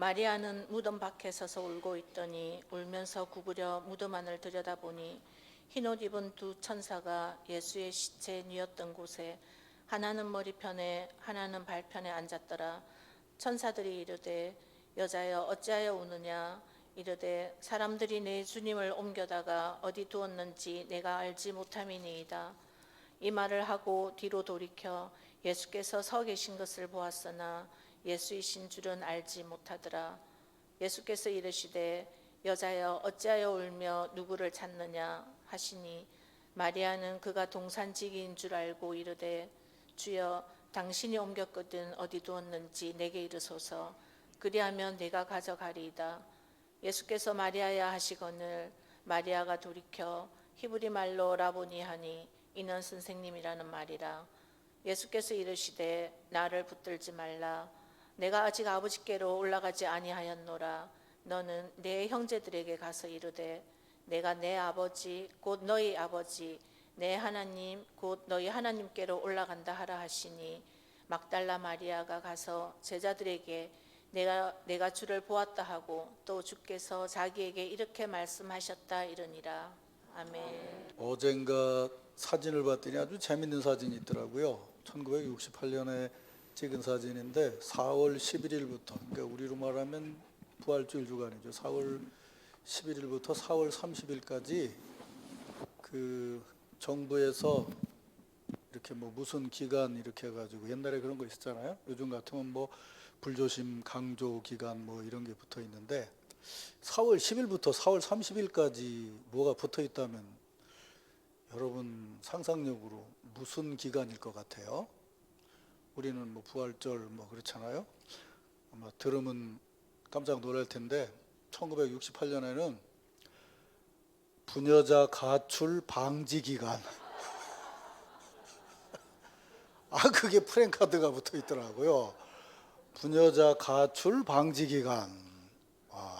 마리아는 무덤 밖에 서서 울고 있더니 울면서 구부려 무덤 안을 들여다보니 흰옷 입은 두 천사가 예수의 시체 뉘었던 곳에 하나는 머리편에 하나는 발편에 앉았더라. 천사들이 이르되 여자여 어찌하여 우느냐. 이르되 사람들이 내 주님을 옮겨다가 어디 두었는지 내가 알지 못함이니이다. 이 말을 하고 뒤로 돌이켜 예수께서 서 계신 것을 보았으나 예수이신 줄은 알지 못하더라. 예수께서 이르시되 여자여 어찌하여 울며 누구를 찾느냐 하시니 마리아는 그가 동산지기인 줄 알고 이르되 주여 당신이 옮겼거든 어디 두었는지 내게 이르소서. 그리하면 내가 가져가리이다. 예수께서 마리아야 하시거늘 마리아가 돌이켜 히브리 말로 라보니 하니 이는 선생님이라는 말이라. 예수께서 이르시되 나를 붙들지 말라. 내가 아직 아버지께로 올라가지 아니하였노라. 너는 내 형제들에게 가서 이르되 내가 내 아버지 곧 너희 아버지 내 하나님 곧 너희 하나님께로 올라간다 하라 하시니 막달라 마리아가 가서 제자들에게 내가 주를 보았다 하고 또 주께서 자기에게 이렇게 말씀하셨다 이르니라. 아멘. 어젠가 사진을 봤더니 아주 재밌는 사진이 있더라고요. 1968년에 찍은 사진인데 4월 11일부터 그러니까 우리로 말하면 부활주일 주간이죠. 4월 11일부터 4월 30일까지 그 정부에서 이렇게 뭐 무슨 기간 이렇게 해가지고 옛날에 그런 거 있었잖아요. 요즘 같으면 뭐 불조심 강조 기간 뭐 이런 게 붙어 있는데 4월 10일부터 4월 30일까지 뭐가 붙어 있다면 여러분 상상력으로 무슨 기간일 것 같아요? 우리는 뭐 부활절 뭐 그렇잖아요. 아마 들으면 깜짝 놀랄 텐데 1968년에는 부녀자 가출 방지 기간 그게 프랭카드가 붙어 있더라고요. 부녀자 가출 방지 기간.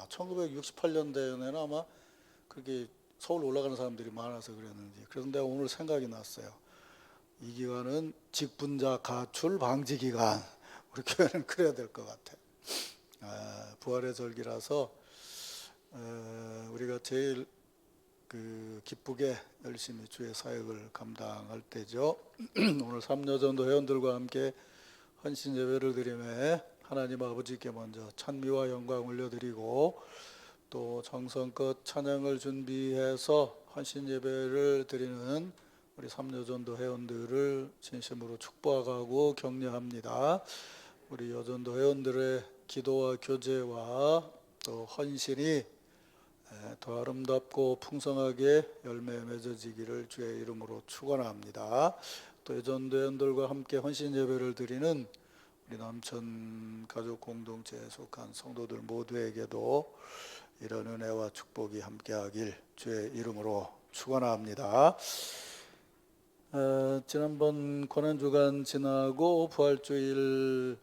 1968년대에는 아마 그게 서울 올라가는 사람들이 많아서 그랬는지. 그래서 내가 오늘 생각이 났어요. 이 기간은 직분자 가출 방지 기간. 우리 교회는 그래야 될 것 같아. 부활의 절기라서 우리가 제일 기쁘게 열심히 주의 사역을 감당할 때죠. 오늘 삼여전도 회원들과 함께 헌신 예배를 드리며 하나님 아버지께 먼저 찬미와 영광 올려드리고 또 정성껏 찬양을 준비해서 헌신 예배를 드리는 우리 삼여전도 회원들을 진심으로 축복하고 격려합니다. 우리 여전도 회원들의 기도와 교제와 또 헌신이 더 아름답고 풍성하게 열매 맺어지기를 주의 이름으로 축원합니다. 또 여전도 회원들과 함께 헌신 예배를 드리는 우리 남천 가족 공동체에 속한 성도들 모두에게도 이런 은혜와 축복이 함께하길 주의 이름으로 축원합니다. 지난번 고난주간 지나고 부활주일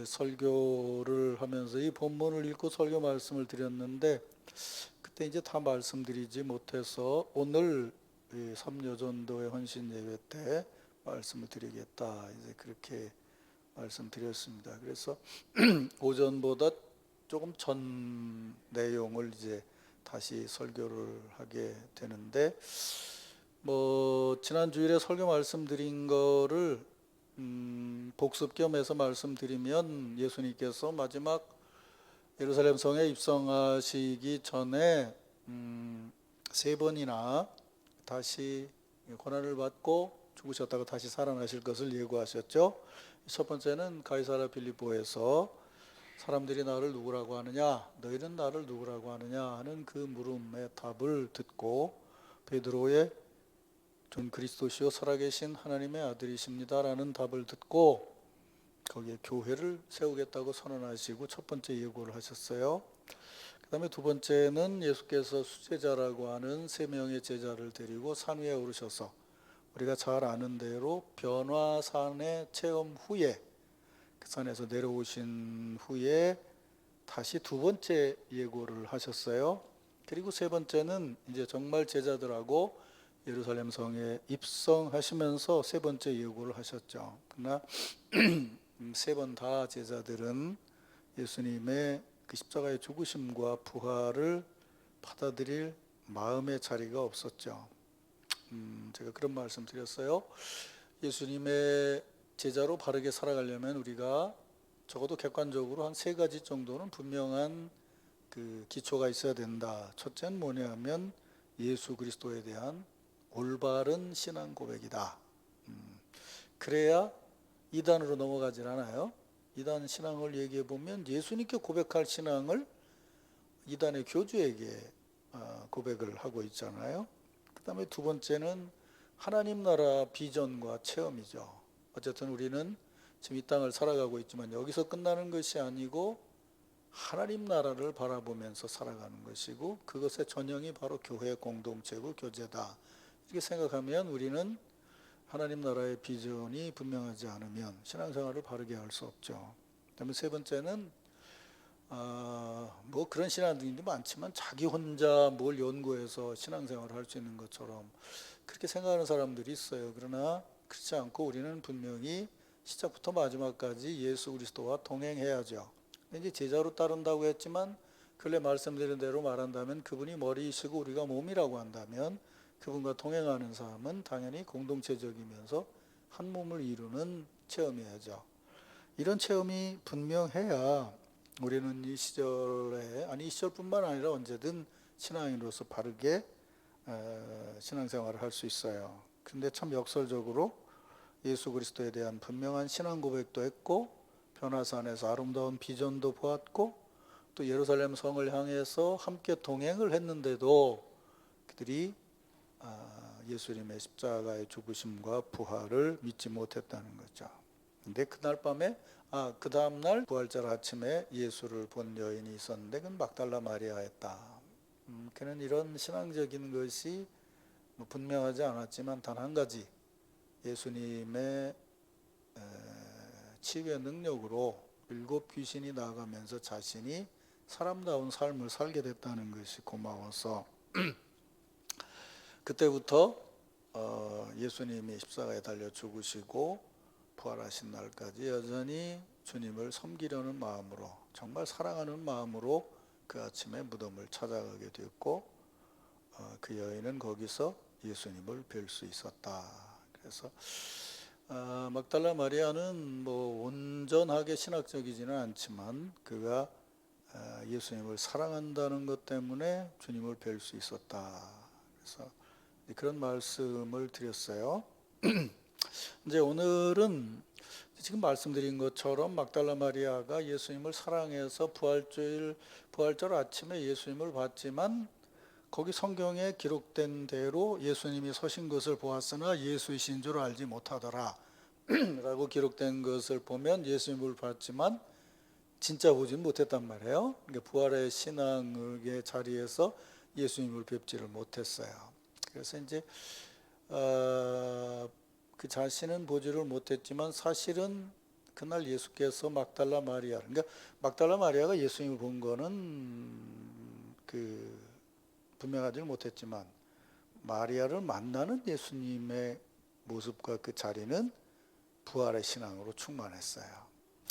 설교를 하면서 이 본문을 읽고 설교 말씀을 드렸는데 그때 이제 다 말씀드리지 못해서 오늘 삼여전도의 헌신 예배 때 말씀을 드리겠다 이제 그렇게 말씀드렸습니다. 그래서 오전보다 조금 전 내용을 이제 다시 설교를 하게 되는데 뭐 지난 주일에 설교 말씀드린 거를 복습 겸해서 말씀드리면 예수님께서 마지막 예루살렘 성에 입성하시기 전에 3번이나 다시 고난을 받고 죽으셨다가 다시 살아나실 것을 예고하셨죠. 첫 번째는 가이사랴 빌립보에서 사람들이 나를 누구라고 하느냐, 너희는 나를 누구라고 하느냐 하는 그 물음의 답을 듣고 베드로의 전 그리스도시요 살아계신 하나님의 아들이십니다라는 답을 듣고 거기에 교회를 세우겠다고 선언하시고 첫 번째 예고를 하셨어요. 그 다음에 두 번째는 예수께서 수제자라고 하는 3명의 제자를 데리고 산 위에 오르셔서 우리가 잘 아는 대로 변화산의 체험 후에 그 산에서 내려오신 후에 다시 두 번째 예고를 하셨어요. 그리고 세 번째는 이제 정말 제자들하고 예루살렘 성에 입성하시면서 세 번째 예고를 하셨죠. 그러나 세 번 다 제자들은 예수님의 그 십자가의 죽으심과 부활을 받아들일 마음의 자리가 없었죠. 제가 그런 말씀 드렸어요. 예수님의 제자로 바르게 살아가려면 우리가 적어도 객관적으로 한 3가지 정도는 분명한 그 기초가 있어야 된다. 첫째는 뭐냐면 예수 그리스도에 대한 올바른 신앙 고백이다. 그래야 이단으로 넘어가질 않아요. 이단 신앙을 얘기해 보면 예수님께 고백할 신앙을 이단의 교주에게 고백을 하고 있잖아요. 그 다음에 2번째는 하나님 나라 비전과 체험이죠. 어쨌든 우리는 지금 이 땅을 살아가고 있지만 여기서 끝나는 것이 아니고 하나님 나라를 바라보면서 살아가는 것이고 그것의 전형이 바로 교회 공동체고 교제다. 이렇게 생각하면 우리는 하나님 나라의 비전이 분명하지 않으면 신앙생활을 바르게 할 수 없죠. 그다음에 3번째는 뭐 그런 신앙들이 많지만 자기 혼자 뭘 연구해서 신앙생활을 할 수 있는 것처럼 그렇게 생각하는 사람들이 있어요. 그러나 그렇지 않고 우리는 분명히 시작부터 마지막까지 예수 그리스도와 동행해야죠. 이제 제자로 따른다고 했지만 근래 말씀드린 대로 말한다면 그분이 머리이시고 우리가 몸이라고 한다면 그분과 동행하는 삶은 당연히 공동체적이면서 한 몸을 이루는 체험이야죠. 이런 체험이 분명해야 우리는 이 시절에 이 시절뿐만 아니라 언제든 신앙인으로서 바르게 신앙생활을 할 수 있어요. 그런데 참 역설적으로 예수 그리스도에 대한 분명한 신앙 고백도 했고 변화산에서 아름다운 비전도 보았고 또 예루살렘 성을 향해서 함께 동행을 했는데도 그들이 예수님의 십자가의 죽으심과 부활을 믿지 못했다는 거죠. 근데 그날 밤에 그 다음 날 부활절 아침에 예수를 본 여인이 있었는데 그건 막달라 마리아였다. 그는 이런 신앙적인 것이 분명하지 않았지만 단 한 가지 예수님의 치유의 능력으로 7 귀신이 나가면서 자신이 사람다운 삶을 살게 됐다는 것이 고마워서 그때부터 예수님이 십자가에 달려 죽으시고 부활하신 날까지 여전히 주님을 섬기려는 마음으로 정말 사랑하는 마음으로 그 아침에 무덤을 찾아가게 되었고 그 여인은 거기서 예수님을 뵐 수 있었다. 그래서 막달라 마리아는 뭐 온전하게 신학적이지는 않지만 그가 예수님을 사랑한다는 것 때문에 주님을 뵐 수 있었다. 그래서 그런 말씀을 드렸어요. 이제 오늘은 지금 말씀드린 것처럼 막달라 마리아가 예수님을 사랑해서 부활절 아침에 예수님을 봤지만 거기 성경에 기록된 대로 예수님이 서신 것을 보았으나 예수이신 줄 알지 못하더라 라고 기록된 것을 보면 예수님을 봤지만 진짜 보진 못했단 말이에요. 그러니까 부활의 신앙의 자리에서 예수님을 뵙지를 못했어요. 그래서 이제 그 자신은 보지를 못했지만 사실은 그날 예수께서 막달라 마리아, 그러니까 막달라 마리아가 예수님을 본 거는 분명하지 못했지만 마리아를 만나는 예수님의 모습과 그 자리는 부활의 신앙으로 충만했어요.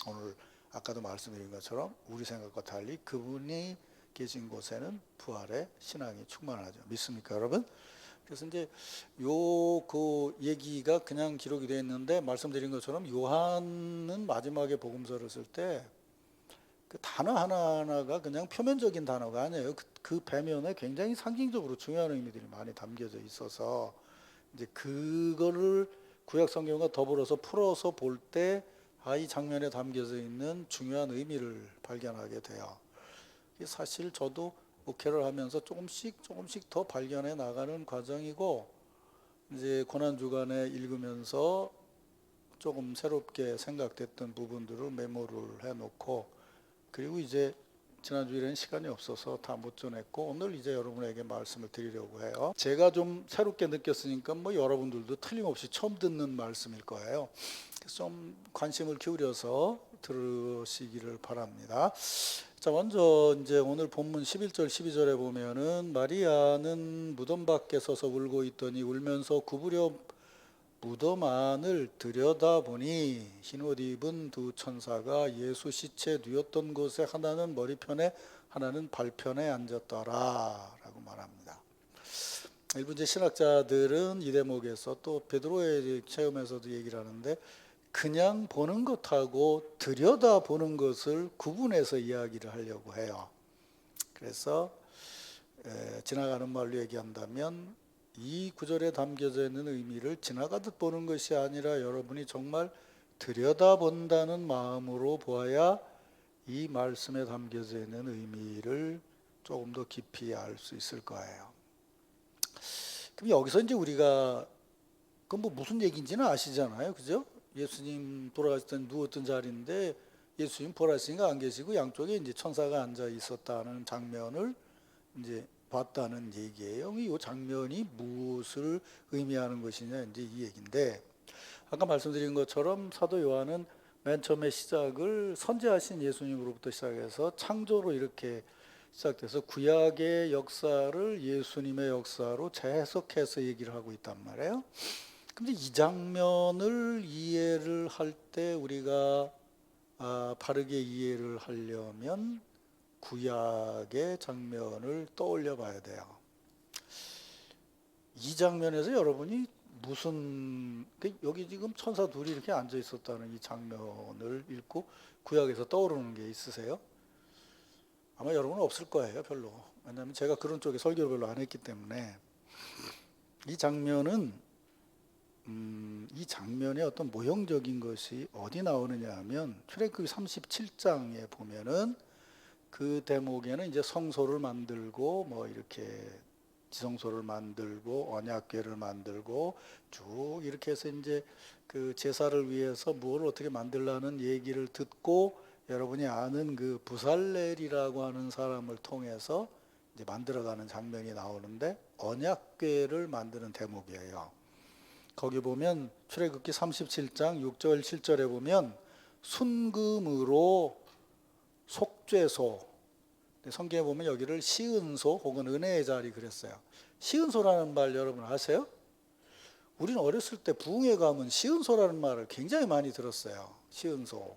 오늘 아까도 말씀드린 것처럼 우리 생각과 달리 그분이 계신 곳에는 부활의 신앙이 충만하죠. 믿습니까, 여러분? 그래서 이제 그 얘기가 그냥 기록이 되어 있는데 말씀드린 것처럼 요한은 마지막에 복음서를 쓸 때 그 단어 하나하나가 그냥 표면적인 단어가 아니에요. 그 배면에 굉장히 상징적으로 중요한 의미들이 많이 담겨져 있어서 이제 그거를 구약 성경과 더불어서 풀어서 볼 때 이 장면에 담겨져 있는 중요한 의미를 발견하게 돼요. 사실 저도 목회를 하면서 조금씩 더 발견해 나가는 과정이고 이제 고난주간에 읽으면서 조금 새롭게 생각됐던 부분들을 메모를 해놓고 그리고 이제 지난주일에는 시간이 없어서 다 못 전했고 오늘 이제 여러분에게 말씀을 드리려고 해요. 제가 좀 새롭게 느꼈으니까 뭐 여러분들도 틀림없이 처음 듣는 말씀일 거예요. 그래서 좀 관심을 기울여서 들으시기를 바랍니다. 자, 먼저 이제 오늘 본문 11절 12절에 보면은 마리아는 무덤 밖에 서서 울고 있더니 울면서 구부려 무덤 안을 들여다보니 흰옷 입은 두 천사가 예수 시체 누웠던 곳에 하나는 머리편에 하나는 발편에 앉았더라 라고 말합니다. 일부 이제 신학자들은 이 대목에서 또 베드로의 체험에서도 얘기를 하는데 그냥 보는 것하고 들여다보는 것을 구분해서 이야기를 하려고 해요. 그래서 지나가는 말로 얘기한다면 이 구절에 담겨져 있는 의미를 지나가듯 보는 것이 아니라 여러분이 정말 들여다본다는 마음으로 보아야 이 말씀에 담겨져 있는 의미를 조금 더 깊이 알 수 있을 거예요. 그럼 여기서 이제 우리가 그 뭐 무슨 얘기인지는 아시잖아요, 그죠? 예수님 돌아가실 때 누웠던 자리인데 예수님 부활하시니까 안 계시고 양쪽에 이제 천사가 앉아 있었다는 장면을 이제 봤다는 얘기예요. 이 장면이 무엇을 의미하는 것이냐 이제 이 얘기인데 아까 말씀드린 것처럼 사도 요한은 맨 처음에 시작을 선지하신 예수님으로부터 시작해서 창조로 이렇게 시작돼서 구약의 역사를 예수님의 역사로 재해석해서 얘기를 하고 있단 말이에요. 근데 이 장면을 이해를 할 때 우리가 바르게 이해를 하려면 구약의 장면을 떠올려 봐야 돼요. 이 장면에서 여러분이 무슨 여기 지금 천사 둘이 이렇게 앉아 있었다는 이 장면을 읽고 구약에서 떠오르는 게 있으세요? 아마 여러분은 없을 거예요, 별로. 왜냐하면 제가 그런 쪽에 설교를 별로 안 했기 때문에. 이 장면은 이 장면의 어떤 모형적인 것이 어디 나오느냐 하면 출애굽기 37장에 보면은 그 대목에는 이제 성소를 만들고 뭐 이렇게 지성소를 만들고 언약궤를 만들고 쭉 이렇게 해서 이제 그 제사를 위해서 뭘 어떻게 만들라는 얘기를 듣고 여러분이 아는 그 부살렐이라고 하는 사람을 통해서 이제 만들어가는 장면이 나오는데 언약궤를 만드는 대목이에요. 거기 보면 출애굽기 37장 6절 7절에 보면 순금으로 속죄소, 성경에 보면 여기를 시은소 혹은 은혜의 자리 그랬어요. 시은소라는 말 여러분 아세요? 우리는 어렸을 때 부흥회 가면 시은소라는 말을 굉장히 많이 들었어요. 시은소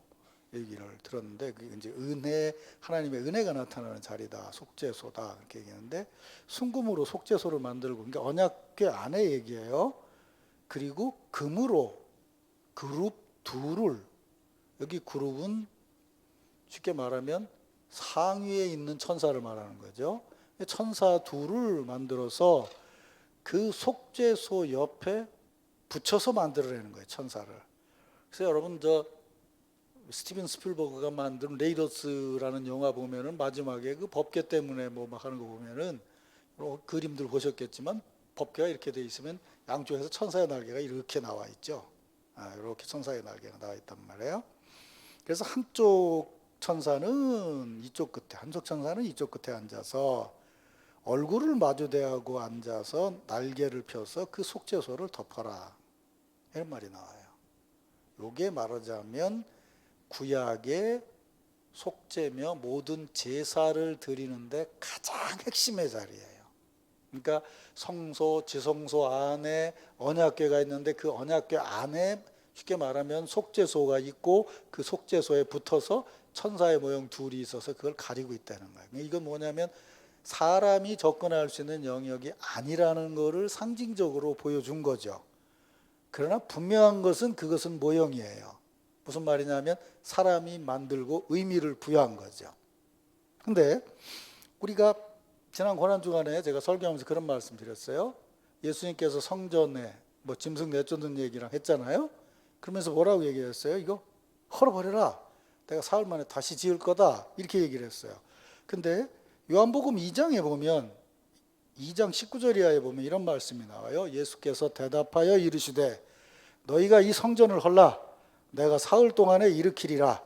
얘기를 들었는데 그게 이제 은혜, 하나님의 은혜가 나타나는 자리다, 속죄소다 이렇게 얘기하는데 순금으로 속죄소를 만들고 그러니까 언약궤 안에 얘기해요. 그리고 금으로 그룹 둘을, 여기 그룹은 쉽게 말하면 상위에 있는 천사를 말하는 거죠. 천사 둘을 만들어서 그 속죄소 옆에 붙여서 만들어내는 거예요, 천사를. 그래서 여러분 스티븐 스필버그가 만든 레이더스라는 영화 보면은 마지막에 그 법궤 때문에 뭐 막 하는 거 보면은 그림들 보셨겠지만 법궤가 이렇게 돼 있으면 양쪽에서 천사의 날개가 이렇게 나와 있죠. 이렇게 천사의 날개가 나와 있단 말이에요. 그래서 한쪽 천사는 이쪽 끝에, 한쪽 천사는 이쪽 끝에 앉아서 얼굴을 마주대하고 앉아서 날개를 펴서 그 속죄소를 덮어라 이런 말이 나와요. 요게 말하자면 구약의 속죄며 모든 제사를 드리는데 가장 핵심의 자리예요. 그러니까 성소, 지성소 안에 언약궤가 있는데 그 언약궤 안에 쉽게 말하면 속죄소가 있고 그 속죄소에 붙어서 천사의 모형 둘이 있어서 그걸 가리고 있다는 거예요. 이건 뭐냐면 사람이 접근할 수 있는 영역이 아니라는 것을 상징적으로 보여준 거죠. 그러나 분명한 것은 그것은 모형이에요. 무슨 말이냐면 사람이 만들고 의미를 부여한 거죠. 근데 우리가 지난 고난주간에 제가 설교하면서 그런 말씀 드렸어요. 예수님께서 성전에 뭐 짐승 내쫓는 얘기랑 했잖아요. 그러면서 뭐라고 얘기했어요? 이거 헐어버려라. 내가 사흘 만에 다시 지을 거다. 이렇게 얘기를 했어요. 근데 요한복음 2장에 보면 2장 19절 이하에 보면 이런 말씀이 나와요. 예수께서 대답하여 이르시되 너희가 이 성전을 헐라. 내가 사흘 동안에 일으키리라.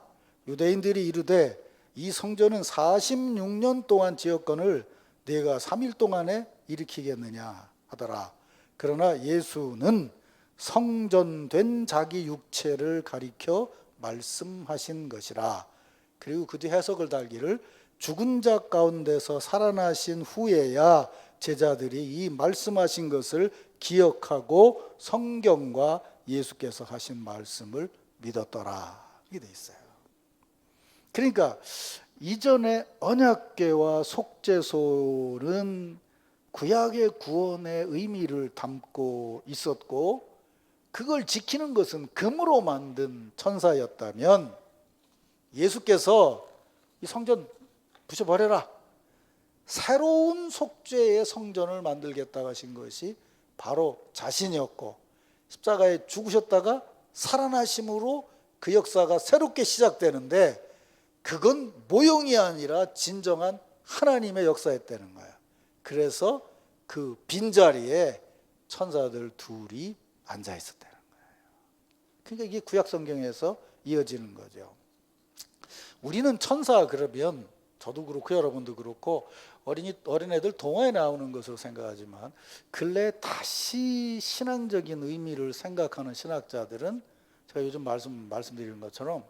유대인들이 이르되 이 성전은 46년 동안 지었거늘 네가 3일 동안에 일으키겠느냐 하더라. 그러나 예수는 성전된 자기 육체를 가리켜 말씀하신 것이라. 그리고 그 뒤 해석을 달기를 죽은 자 가운데서 살아나신 후에야 제자들이 이 말씀하신 것을 기억하고 성경과 예수께서 하신 말씀을 믿었더라. 이게 돼 있어요. 그러니까 이전에 언약궤와 속죄소는 구약의 구원의 의미를 담고 있었고 그걸 지키는 것은 금으로 만든 천사였다면 예수께서 이 성전 부셔버려라. 새로운 속죄의 성전을 만들겠다고 하신 것이 바로 자신이었고 십자가에 죽으셨다가 살아나심으로 그 역사가 새롭게 시작되는데 그건 모형이 아니라 진정한 하나님의 역사였다는 거야. 그래서 그 빈자리에 천사들 둘이 앉아 있었다는 거예요. 그러니까 이게 구약 성경에서 이어지는 거죠. 우리는 천사 그러면 저도 그렇고 여러분도 그렇고 어린애들 동화에 나오는 것으로 생각하지만 근래 다시 신앙적인 의미를 생각하는 신학자들은 제가 요즘 말씀드리는 것처럼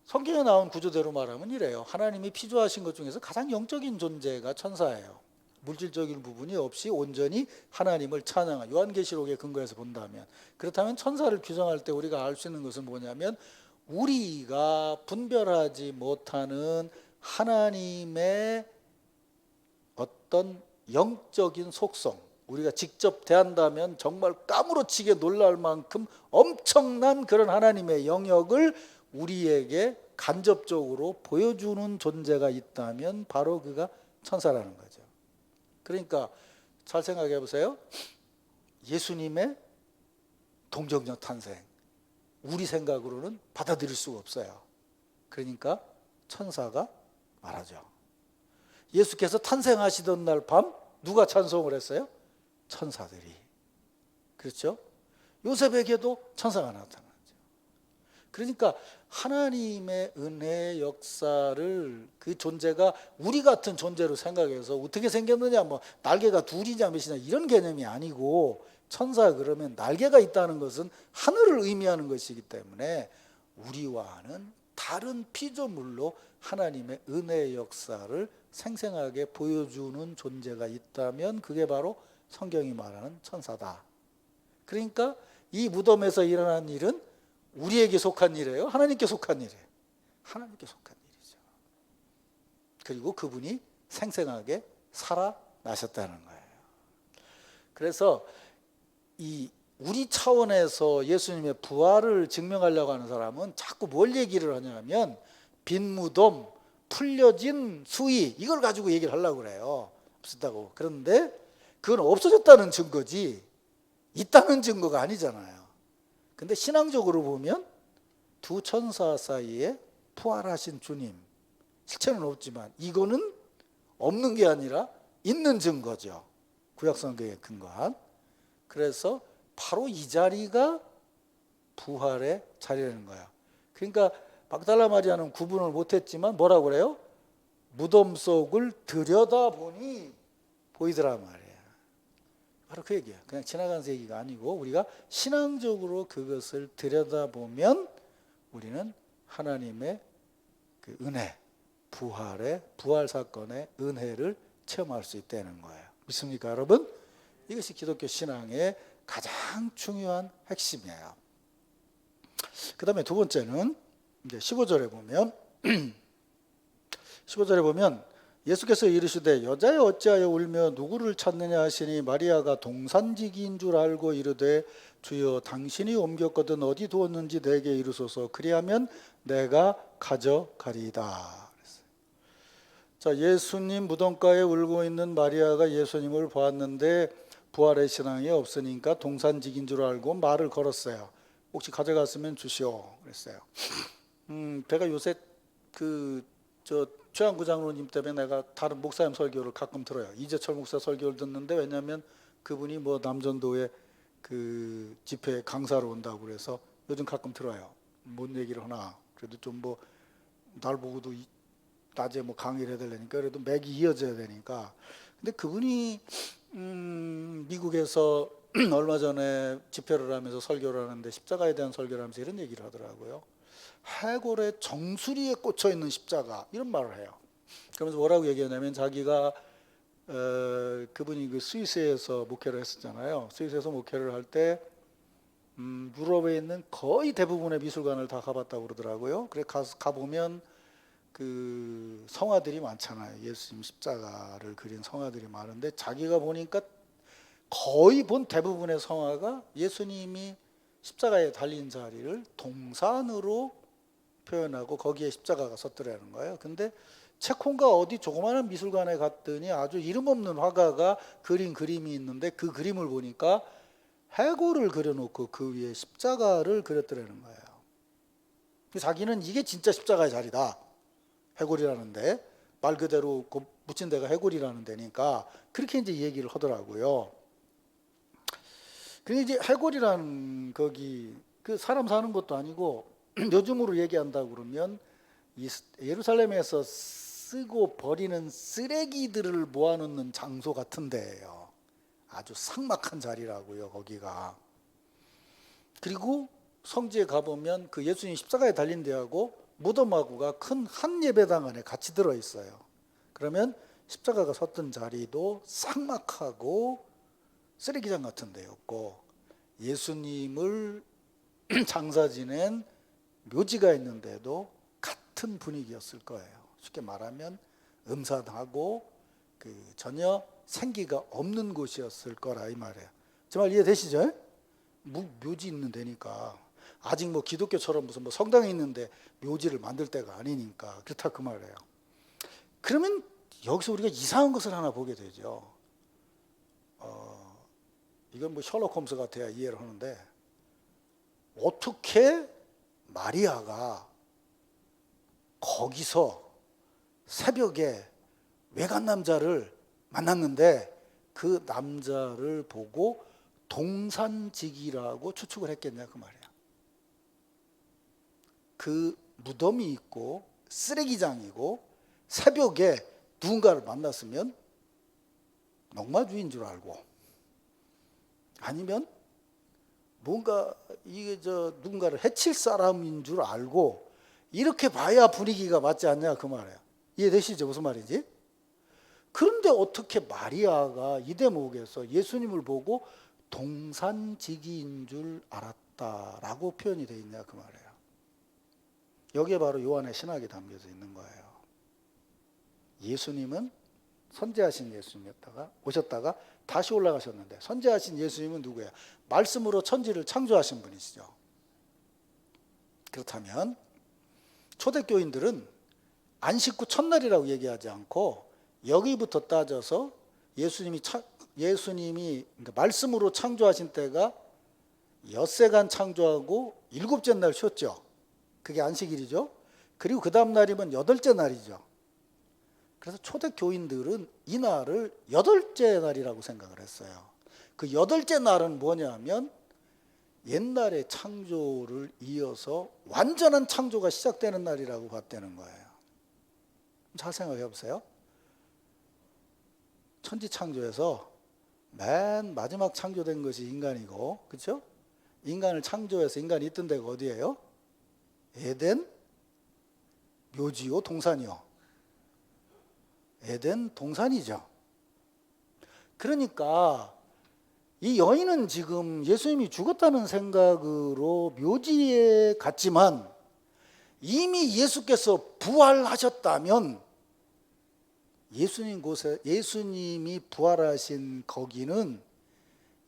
성경에 나온 구조대로 말하면 이래요. 하나님이 피조하신 것 중에서 가장 영적인 존재가 천사예요. 물질적인 부분이 없이 온전히 하나님을 찬양한 요한계시록에 근거해서 본다면 그렇다면 천사를 규정할 때 우리가 알 수 있는 것은 뭐냐면 우리가 분별하지 못하는 하나님의 어떤 영적인 속성 우리가 직접 대한다면 정말 까무러치게 놀랄 만큼 엄청난 그런 하나님의 영역을 우리에게 간접적으로 보여주는 존재가 있다면 바로 그가 천사라는 거죠. 그러니까 잘 생각해 보세요. 예수님의 동정녀 탄생 우리 생각으로는 받아들일 수가 없어요. 그러니까 천사가 말하죠. 예수께서 탄생하시던 날 밤 누가 찬송을 했어요? 천사들이. 그렇죠? 요셉에게도 천사가 나타나죠. 그러니까 하나님의 은혜의 역사를 그 존재가 우리 같은 존재로 생각해서 어떻게 생겼느냐 뭐 날개가 둘이냐 몇이냐 이런 개념이 아니고 천사 그러면 날개가 있다는 것은 하늘을 의미하는 것이기 때문에 우리와는 다른 피조물로 하나님의 은혜의 역사를 생생하게 보여주는 존재가 있다면 그게 바로 성경이 말하는 천사다. 그러니까 이 무덤에서 일어난 일은 우리에게 속한 일이에요? 하나님께 속한 일이에요? 하나님께 속한 일이죠. 그리고 그분이 생생하게 살아나셨다는 거예요. 그래서 이 우리 차원에서 예수님의 부활을 증명하려고 하는 사람은 자꾸 뭘 얘기를 하냐면 빈 무덤, 풀려진 수의 이걸 가지고 얘기를 하려고 그래요. 없었다고. 그런데 그건 없어졌다는 증거지 있다는 증거가 아니잖아요. 근데 신앙적으로 보면 두 천사 사이에 부활하신 주님 실체는 없지만 이거는 없는 게 아니라 있는 증거죠. 구약 성경에 근거한. 그래서 바로 이 자리가 부활의 자리라는 거야. 그러니까 막달라 마리아는 구분을 못했지만 뭐라고 그래요? 무덤 속을 들여다보니 보이더라 말이야. 바로 그 얘기야. 그냥 지나간 얘기가 아니고 우리가 신앙적으로 그것을 들여다보면 우리는 하나님의 그 은혜, 부활 사건의 은혜를 체험할 수 있다는 거예요. 믿습니까, 여러분? 이것이 기독교 신앙의 가장 중요한 핵심이에요. 그 다음에 두 번째는 이제 15절에 보면 예수께서 이르시되 여자여 어찌하여 울며 누구를 찾느냐 하시니 마리아가 동산지기인 줄 알고 이르되 주여 당신이 옮겼거든 어디 두었는지 내게 이르소서 그리하면 내가 가져가리이다. 자, 예수님 무덤가에 울고 있는 마리아가 예수님을 보았는데 부활의 신앙이 없으니까 동산지기인 줄 알고 말을 걸었어요. 혹시 가져갔으면 주시오 그랬어요. 제가 요새 최한구 장로님 때문에 내가 다른 목사님 설교를 가끔 들어요. 이재철 목사 설교를 듣는데 왜냐하면 그분이 뭐 남전도에 그 집회 강사로 온다고 그래서 요즘 가끔 들어요. 뭔 얘기를 하나. 그래도 좀 뭐 날 보고도 낮에 뭐 강의를 해야 되니까 그래도 맥이 이어져야 되니까. 근데 그분이 미국에서 얼마 전에 집회를 하면서 설교를 하는데 십자가에 대한 설교를 하면서 이런 얘기를 하더라고요. 해골의 정수리에 꽂혀 있는 십자가 이런 말을 해요. 그러면서 뭐라고 얘기하냐면 자기가 그분이 그 스위스에서 목회를 했었잖아요. 스위스에서 목회를 할 때 유럽에 있는 거의 대부분의 미술관을 다 가봤다고 그러더라고요. 그래 가보면 그 성화들이 많잖아요. 예수님 십자가를 그린 성화들이 많은데 자기가 보니까 거의 본 대부분의 성화가 예수님이 십자가에 달린 자리를 동산으로 표현하고 거기에 십자가가 섰더라는 거예요. 근데 체코인가 어디 조그마한 미술관에 갔더니 아주 이름 없는 화가가 그린 그림이 있는데 그 그림을 보니까 해골을 그려놓고 그 위에 십자가를 그렸더라는 거예요. 자기는 이게 진짜 십자가의 자리다. 해골이라는데 말 그대로 그 묻힌 데가 해골이라는 데니까 그렇게 이제 얘기를 하더라고요. 근데 이제 해골이라는 거기 그 사람 사는 것도 아니고 요즘으로 얘기한다고 그러면 이 예루살렘에서 쓰고 버리는 쓰레기들을 모아놓는 장소 같은 데예요. 아주 삭막한 자리라고요, 거기가. 그리고 성지에 가보면 그 예수님 십자가에 달린 데하고 무덤하고가 큰 한 예배당 안에 같이 들어있어요. 그러면 십자가가 섰던 자리도 삭막하고 쓰레기장 같은 데였고 예수님을 장사 지낸 묘지가 있는데도 같은 분위기였을 거예요. 쉽게 말하면 음산하고 그 전혀 생기가 없는 곳이었을 거라 이 말이에요. 정말 이해되시죠? 묘지 있는 데니까 아직 뭐 기독교처럼 무슨 뭐 성당이 있는데 묘지를 만들 때가 아니니까 그렇다 그 말이에요. 그러면 여기서 우리가 이상한 것을 하나 보게 되죠. 이건 뭐 셜록 홈스 같아야 이해를 하는데 어떻게 마리아가 거기서 새벽에 외간 남자를 만났는데 그 남자를 보고 동산직이라고 추측을 했겠냐 그 말이야. 그 무덤이 있고 쓰레기장이고 새벽에 누군가를 만났으면 농마주인 줄 알고 아니면 뭔가 이게 누군가를 해칠 사람인 줄 알고 이렇게 봐야 분위기가 맞지 않냐 그 말이에요. 이해되시죠? 무슨 말인지? 그런데 어떻게 마리아가 이 대목에서 예수님을 보고 동산지기인 줄 알았다라고 표현이 되어 있냐 그 말이에요. 여기에 바로 요한의 신학이 담겨져 있는 거예요. 예수님은 선지하신 예수님이었다가 오셨다가 다시 올라가셨는데 선지하신 예수님은 누구예요? 말씀으로 천지를 창조하신 분이시죠. 그렇다면 초대교인들은 안식 후 첫날이라고 얘기하지 않고 여기부터 따져서 예수님이 그러니까 말씀으로 창조하신 때가 엿새간 창조하고 일곱째 날 쉬었죠. 그게 안식일이죠. 그리고 그 다음 날이면 여덟째 날이죠. 그래서 초대교인들은 이 날을 여덟째 날이라고 생각을 했어요. 그 여덟째 날은 뭐냐면 옛날의 창조를 이어서 완전한 창조가 시작되는 날이라고 봤다는 거예요. 잘 생각해 보세요. 천지 창조에서 맨 마지막 창조된 것이 인간이고, 그렇죠? 인간을 창조해서 인간이 있던 데가 어디예요? 에덴, 묘지요, 동산이요. 에덴 동산이죠. 그러니까 이 여인은 지금 예수님이 죽었다는 생각으로 묘지에 갔지만 이미 예수께서 부활하셨다면 예수님이 부활하신 거기는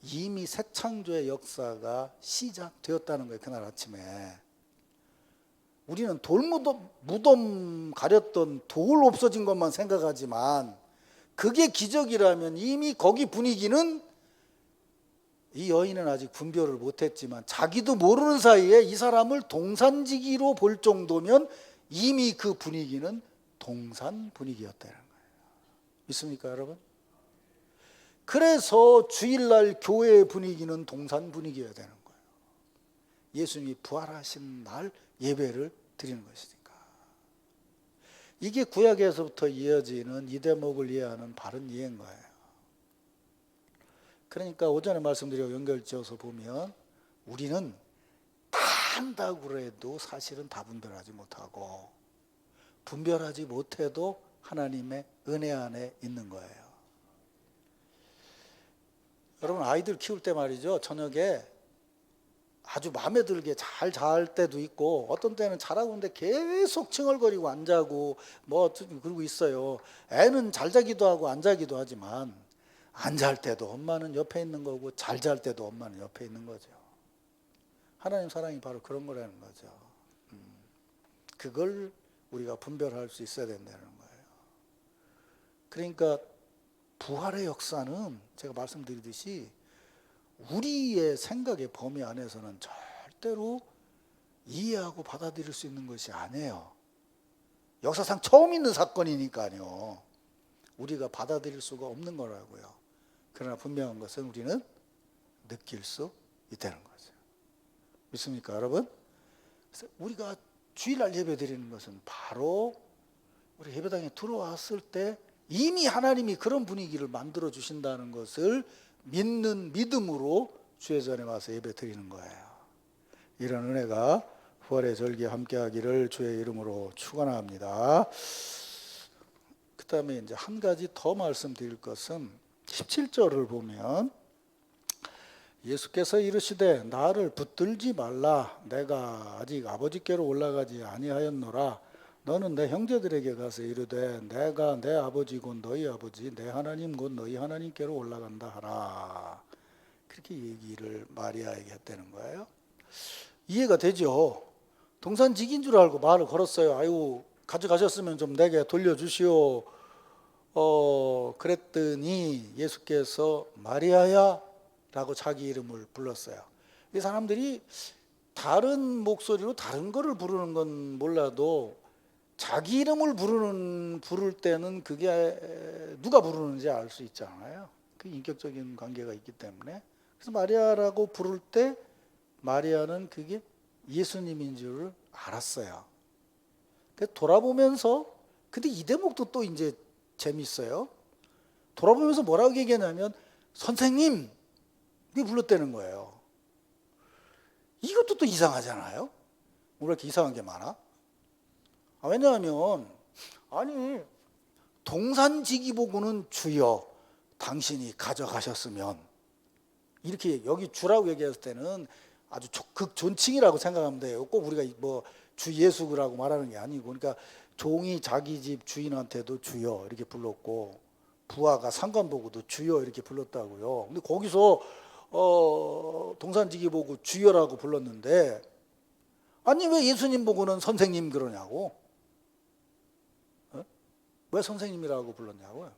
이미 새 창조의 역사가 시작되었다는 거예요. 그날 아침에. 우리는 무덤 가렸던 돌 없어진 것만 생각하지만 그게 기적이라면 이미 거기 분위기는 이 여인은 아직 분별을 못했지만 자기도 모르는 사이에 이 사람을 동산지기로 볼 정도면 이미 그 분위기는 동산 분위기였다는 거예요. 믿습니까 여러분? 그래서 주일날 교회의 분위기는 동산 분위기여야 되는 거예요. 예수님이 부활하신 날 예배를 드리는 것이니까. 이게 구약에서부터 이어지는 이 대목을 이해하는 바른 이해인 거예요. 그러니까 오전에 말씀드리고 연결지어서 보면 우리는 다 한다고 해도 사실은 다 분별하지 못하고 분별하지 못해도 하나님의 은혜 안에 있는 거예요. 여러분 아이들 키울 때 말이죠. 저녁에 아주 마음에 들게 잘 잘 때도 있고 어떤 때는 자라고 있는데 계속 칭얼거리고 안 자고 뭐 그러고 있어요. 애는 잘 자기도 하고 안 자기도 하지만 안 잘 때도 엄마는 옆에 있는 거고 잘 잘 때도 엄마는 옆에 있는 거죠. 하나님 사랑이 바로 그런 거라는 거죠. 그걸 우리가 분별할 수 있어야 된다는 거예요. 그러니까 부활의 역사는 제가 말씀드리듯이 우리의 생각의 범위 안에서는 절대로 이해하고 받아들일 수 있는 것이 아니에요. 역사상 처음 있는 사건이니까요. 우리가 받아들일 수가 없는 거라고요. 그러나 분명한 것은 우리는 느낄 수 있다는 거죠. 믿습니까, 여러분? 그래서 우리가 주일날 예배 드리는 것은 바로 우리 예배당에 들어왔을 때 이미 하나님이 그런 분위기를 만들어 주신다는 것을 믿는 믿음으로 주의 전에 와서 예배 드리는 거예요. 이런 은혜가 부활의 절기에 함께하기를 주의 이름으로 축원합니다. 그 다음에 이제 한 가지 더 말씀드릴 것은 17절을 보면 예수께서 이르시되 나를 붙들지 말라. 내가 아직 아버지께로 올라가지 아니하였노라. 너는 내 형제들에게 가서 이르되 내가 내 아버지 곧 너희 아버지 내 하나님 곧 너희 하나님께로 올라간다 하라. 그렇게 얘기를 마리아에게 했다는 거예요. 이해가 되죠? 동산직인 줄 알고 말을 걸었어요. 아유 가져가셨으면 좀 내게 돌려주시오. 그랬더니 예수께서 마리아야 라고 자기 이름을 불렀어요. 이 사람들이 다른 목소리로 다른 거를 부르는 건 몰라도 자기 이름을 부를 때는 그게 누가 부르는지 알 수 있잖아요. 그 인격적인 관계가 있기 때문에. 그래서 마리아라고 부를 때 마리아는 그게 예수님인 줄 알았어요. 돌아보면서 근데 이 대목도 또 이제 재밌어요. 돌아보면서 뭐라고 얘기했냐면 선생님 이 불렀다는 거예요. 이것도 또 이상하잖아요. 왜 이렇게 이상한 게 많아? 왜냐하면 아니 동산지기보고는 주여 당신이 가져가셨으면 이렇게 여기 주라고 얘기했을 때는 아주 극존칭이라고 생각하면 돼요. 꼭 우리가 뭐 주 예수라고 말하는 게 아니고 그러니까 종이 자기 집 주인한테도 주여 이렇게 불렀고 부하가 상관 보고도 주여 이렇게 불렀다고요. 근데 거기서 동산지기 보고 주여라고 불렀는데 아니 왜 예수님 보고는 선생님 그러냐고? 왜 선생님이라고 불렀냐고요?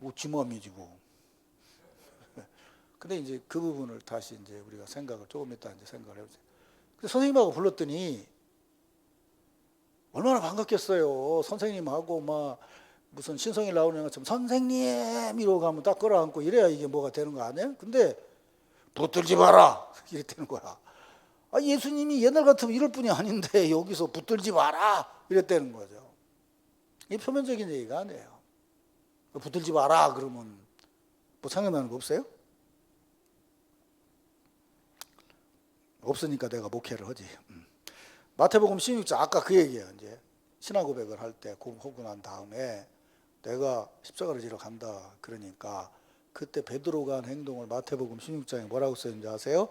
뭐 지맘이지 뭐. 근데 이제 그 부분을 다시 이제 우리가 생각을 조금 이따 이제 생각을 해보세요. 선생님하고 불렀더니 얼마나 반갑겠어요. 선생님하고 막 무슨 신성일 나오는 것처럼 선생님 이러고 가면 딱 끌어안고 이래야 이게 뭐가 되는 거 아니에요? 근데 붙들지 마라 이랬다는 거야. 예수님이 옛날 같으면 이럴 분이 아닌데 여기서 붙들지 마라 이랬다는 거죠. 이게 표면적인 얘기가 아니에요. 붙들지 마라 그러면 뭐 생각나는 거 없어요? 없으니까 내가 목회를 하지. 마태복음 16장 아까 그 얘기예요. 이제 신앙 고백을 할 때 하고 난 다음에 내가 십자가를 지러 간다 그러니까 그때 베드로가 한 행동을 마태복음 16장에 뭐라고 써있는지 아세요?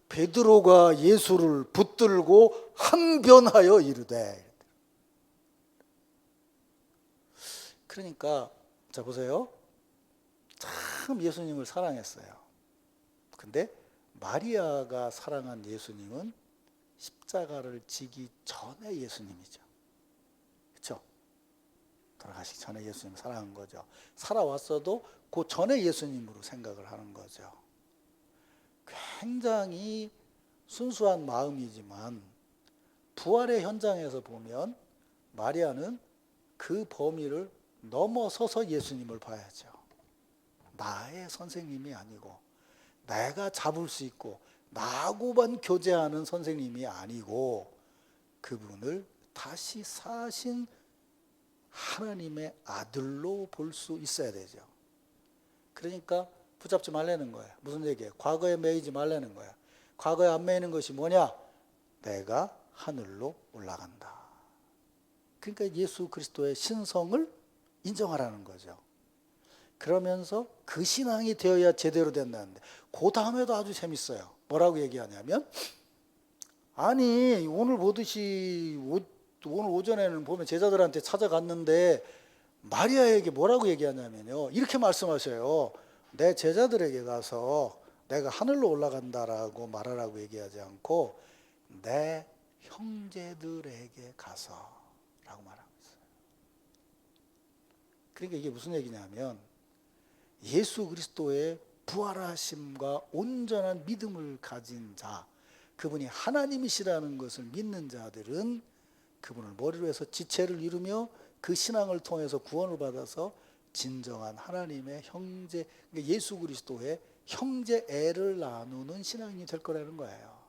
베드로가 예수를 붙들고 항변하여 이르되. 그러니까 자 보세요. 참 예수님을 사랑했어요. 근데 마리아가 사랑한 예수님은 십자가를 지기 전에 예수님이죠. 그렇죠? 돌아가시기 전에 예수님을 사랑한 거죠. 살아왔어도 그 전에 예수님으로 생각을 하는 거죠. 굉장히 순수한 마음이지만 부활의 현장에서 보면 마리아는 그 범위를 넘어서서 예수님을 봐야죠. 나의 선생님이 아니고 내가 잡을 수 있고 나하고만 교제하는 선생님이 아니고 그분을 다시 사신 하나님의 아들로 볼 수 있어야 되죠. 그러니까 붙잡지 말라는 거예요. 무슨 얘기예요? 과거에 매이지 말라는 거예요. 과거에 안 매이는 것이 뭐냐? 내가 하늘로 올라간다. 그러니까 예수 그리스도의 신성을 인정하라는 거죠. 그러면서 그 신앙이 되어야 제대로 된다는데, 그 다음에도 아주 재밌어요. 뭐라고 얘기하냐면, 아니 오늘 보듯이 오늘 오전에는 보면 제자들한테 찾아갔는데 마리아에게 뭐라고 얘기하냐면요, 이렇게 말씀하셔요. 내 제자들에게 가서 내가 하늘로 올라간다라고 말하라고 얘기하지 않고 내 형제들에게 가서 라고 말하고 있어요. 그러니까 이게 무슨 얘기냐면, 예수 그리스도의 부활하심과 온전한 믿음을 가진 자, 그분이 하나님이시라는 것을 믿는 자들은 그분을 머리로 해서 지체를 이루며 그 신앙을 통해서 구원을 받아서 진정한 하나님의 형제, 그러니까 예수 그리스도의 형제애를 나누는 신앙이 될 거라는 거예요.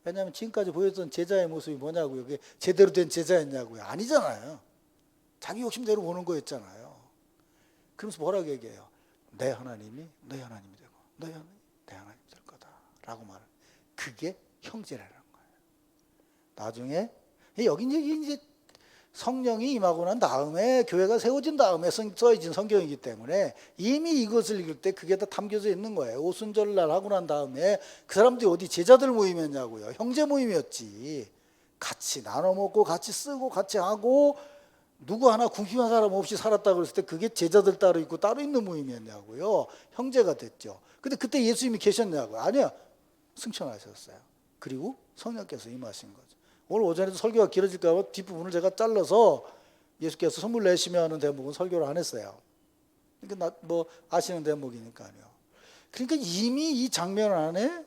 왜냐하면 지금까지 보였던 제자의 모습이 뭐냐고요? 그게 제대로 된 제자였냐고요? 아니잖아요. 자기 욕심대로 보는 거였잖아요. 그러면서 뭐라고 얘기해요? 내 하나님이 너희 하나님이 되고 너희 하나님이 내 하나님이 될 거다 라고 말을. 그게 형제라는 거예요. 나중에 여기 이제 성령이 임하고 난 다음에, 교회가 세워진 다음에 써진 성경이기 때문에 이미 이것을 읽을 때 그게 다 담겨져 있는 거예요. 오순절날 하고 난 다음에 그 사람들이 어디 제자들 모임이었냐고요? 형제 모임이었지. 같이 나눠 먹고 같이 쓰고 같이 하고 누구 하나 궁핍한 사람 없이 살았다 그랬을 때 그게 제자들 따로 있고 따로 있는 모임이었냐고요? 형제가 됐죠. 근데 그때 예수님이 계셨냐고요? 아니요. 승천하셨어요. 그리고 성령께서 임하신 거죠. 오늘 오전에도 설교가 길어질까 봐 뒷부분을 제가 잘라서 예수께서 선물 내시며 하는 대목은 설교를 안 했어요. 그러니까 뭐 아시는 대목이니까요. 그러니까 이미 이 장면 안에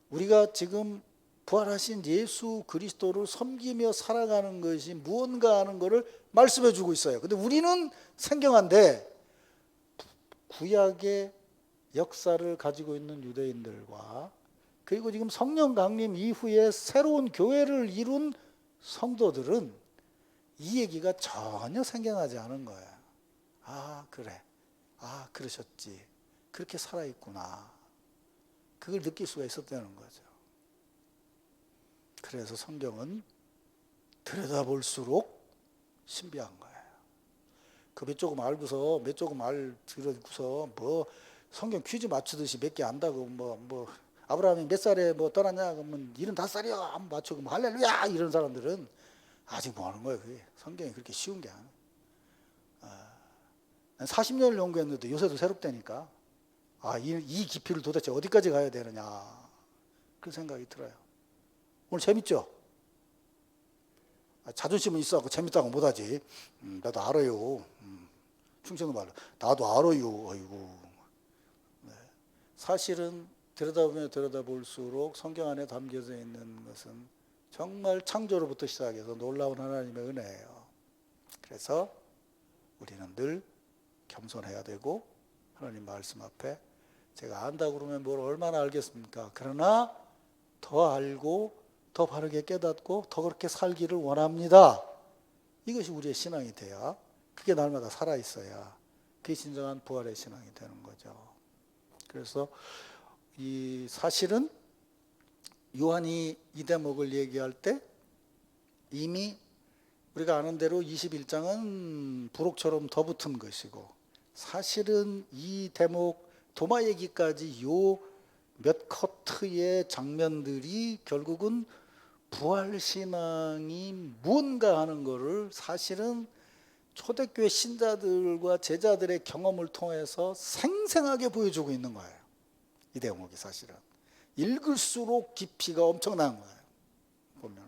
우리가 지금 부활하신 예수 그리스도를 섬기며 살아가는 것이 무언가 하는 것을 말씀해 주고 있어요. 근데 우리는 생경한데 구약의 역사를 가지고 있는 유대인들과 그리고 지금 성령 강림 이후에 새로운 교회를 이룬 성도들은 이 얘기가 전혀 생경하지 않은 거예요. 아, 그래. 아, 그러셨지. 그렇게 살아있구나. 그걸 느낄 수가 있었다는 거죠. 그래서 성경은 들여다볼수록 신비한 거예요. 그 몇 조금 알고서, 몇 조금 들어서 뭐 성경 퀴즈 맞추듯이 몇 개 안다고 뭐 아브라함이 몇 살에 뭐 떠났냐 그러면 75살이야 한번 맞추고 뭐 할렐루야 이런 사람들은 아직 뭐 하는 거예요. 그게 성경이 그렇게 쉬운 게 아니에요. 40년을 연구했는데 요새도 새롭다니까. 이 깊이를 도대체 어디까지 가야 되느냐 그 생각이 들어요. 오늘 재밌죠? 자존심은 있어갖고 재밌다고 못하지. 나도 알아요. 충청도 말로 나도 알아요. 아이고. 네. 사실은 들여다보면 들여다볼수록 성경 안에 담겨져 있는 것은 정말 창조로부터 시작해서 놀라운 하나님의 은혜예요. 그래서 우리는 늘 겸손해야 되고, 하나님 말씀 앞에 제가 안다고 그러면 뭘 얼마나 알겠습니까? 그러나 더 알고 더 바르게 깨닫고 더 그렇게 살기를 원합니다. 이것이 우리의 신앙이 돼야, 그게 날마다 살아있어야 그게 진정한 부활의 신앙이 되는 거죠. 그래서 이 사실은 요한이 이 대목을 얘기할 때 이미 우리가 아는 대로 21장은 부록처럼 더 붙은 것이고, 사실은 이 대목 도마 얘기까지 요 몇 커트의 장면들이 결국은 부활신앙이 무언가 하는 것을 사실은 초대교회 신자들과 제자들의 경험을 통해서 생생하게 보여주고 있는 거예요. 이 대목이 사실은 읽을수록 깊이가 엄청난 거예요. 보면.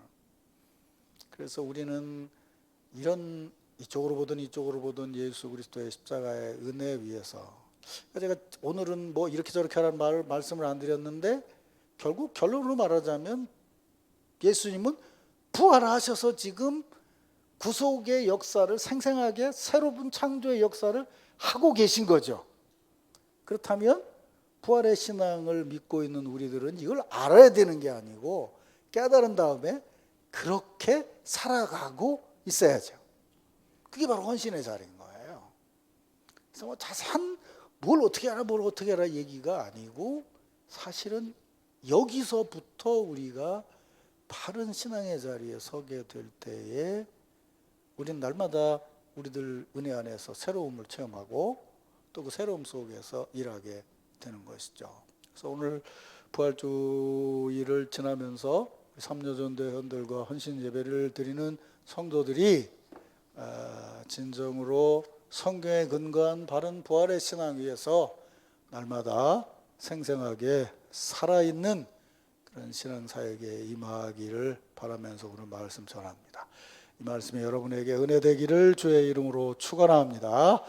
그래서 우리는 이런 이쪽으로 보든 예수 그리스도의 십자가의 은혜 위에서, 제가 오늘은 뭐 이렇게 저렇게 하라는 말씀을 안 드렸는데, 결국 결론으로 말하자면 예수님은 부활하셔서 지금 구속의 역사를 생생하게, 새로운 창조의 역사를 하고 계신 거죠. 그렇다면 부활의 신앙을 믿고 있는 우리들은 이걸 알아야 되는 게 아니고 깨달은 다음에 그렇게 살아가고 있어야죠. 그게 바로 헌신의 자리인 거예요. 그래서 뭐 자세한 뭘 어떻게 알아 얘기가 아니고, 사실은 여기서부터 우리가 바른 신앙의 자리에 서게 될 때에 우리는 날마다 우리들 은혜 안에서 새로움을 체험하고, 또 그 새로움 속에서 일하게 되는 것이죠. 그래서 오늘 부활주일을 지나면서 삼려전 대원들과 헌신 예배를 드리는 성도들이 진정으로 성경에 근거한 바른 부활의 신앙 위에서 날마다 생생하게 살아있는 그런 신앙 사역에 임하기를 바라면서 오늘 말씀 전합니다. 이 말씀이 여러분에게 은혜 되기를 주의 이름으로 축원합니다.